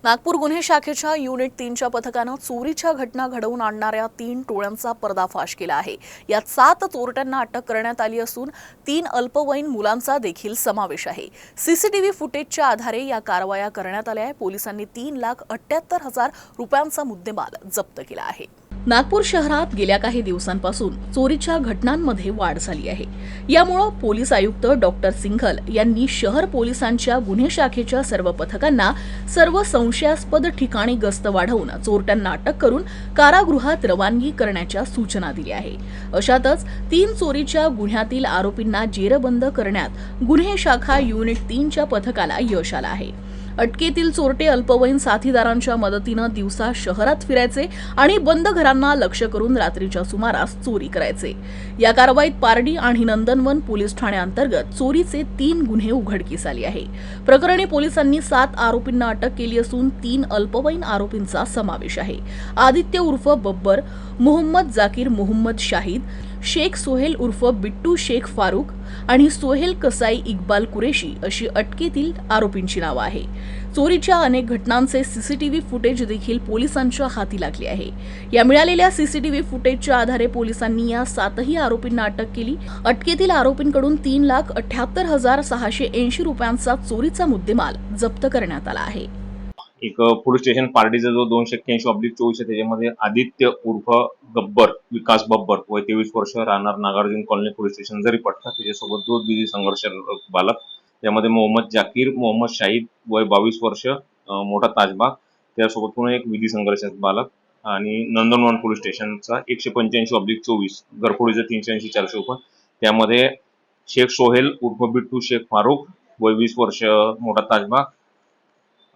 नागपूर गुन्हे शाखेच्या युनिट 3च्या पथकानं चोरीच्या घटना घडवून आणणाऱ्या 3 टोळ्यांचा पर्दाफाश केला आहे। यात 7 चोरट्यांना अटक करण्यात आली असून 3 अल्पवयीन मुलांचा देखील समावेश आहे। सीसीटीव्ही फुटेजच्या आधारे या कारवाया करण्यात आल्या आहे। पोलिसांनी 3,78,000 रुपयांचा मुद्देमाल जप्त केला आहे। नागपूर शहरात गेल्या काही दिवसांपासून चोरीच्या घटनांमध्ये वाढ झाली आहे। यामुळे पोलीस आयुक्त डॉक्टर सिंघल यांनी शहर पोलिसांच्या गुन्हे शाखेच्या सर्व पथकांना सर्व संशयास्पद ठिकाणी गस्त वाढवून चोरट्यांना अटक करून कारागृहात रवानगी करण्याच्या सूचना दिल्या आहे। अशातच 3 चोरीच्या गुन्ह्यातील आरोपींना जेरबंद करण्यात गुन्हे शाखा युनिट 3च्या पथकाला यश आलं आहे। अटकेतील चोरटे अल्पवयीन साथीदारांच्या मदतीनं दिवसा शहरात फिरायचे आणि बंद घरांना लक्ष्य करून रात्रीच्या सुमारास चोरी करायचे। या कारवाईत पारडी आणि नंदनवन पोलीस ठाण्याअंतर्गत चोरीचे 3 गुन्हे उघडकीस आले आहे। प्रकरणी पोलिसांनी 7 आरोपींना अटक केली असून 3 अल्पवयीन आरोपींचा समावेश आहे। आदित्य उर्फ बब्बर, मोहम्मद जाकीर मोहम्मद शाहिद, शेख सोहेल उर्फ बिट्टू शेख फारूक आणि सोहेल कसाई इक्बाल कुरेशी अशी अटकेतील आरोपींची नावं आहे। चोरीच्या अनेक घटनांचे सीसीटीव्ही फुटेज देखील पोलिसांच्या हाती लागले आहे। या मिळालेल्या सीसीटीव्ही फुटेजच्या आधारे पोलिसांनी या 7ही आरोपींना अटक केली। अटकेतील आरोपींकडून 3,78,680 रुपयांचा चोरीचा मुद्देमाल जप्त करण्यात आला आहे। एक पोलीस स्टेशन पार्टीचा जो 281/24 आहे त्याच्यामध्ये आदित्य उर्फ गब्बर विकास बब्बर वय 23 वर्ष राहणार Nagarjun colony police station Jaripatka त्याच्यासोबत 2 विधी संघर्ष बालक त्यामध्ये मोहम्मद जाकीर मोहम्मद शाहिद वय 22 वर्ष मोठा ताजबाग त्यासोबत पुन्हा एक विधी संघर्ष बालक आणि नंदनवन पोलीस स्टेशनचा 185/24 घरफोडीचा 380/400 रुपये त्यामध्ये शेख सोहेल उर्फ बिट्टू शेख फारूक वय 20 वर्ष मोठा ताजबाग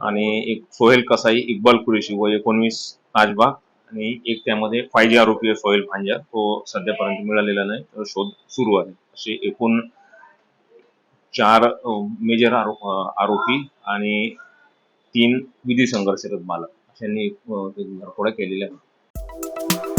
आणि एक सोहेल कसाई इक्बाल कुरेशी वय 19 ताजबाग आणि एक त्यामध्ये 5G आरोपी सोहेल भांजा तो सध्यापर्यंत मिळालेला नाही तर शोध सुरू आहे। असे एकूण 4 मेजर आरोपी आणि 3 विधी संघर्षरत बालक अशांनी घरफोड्या केलेल्या आहेत।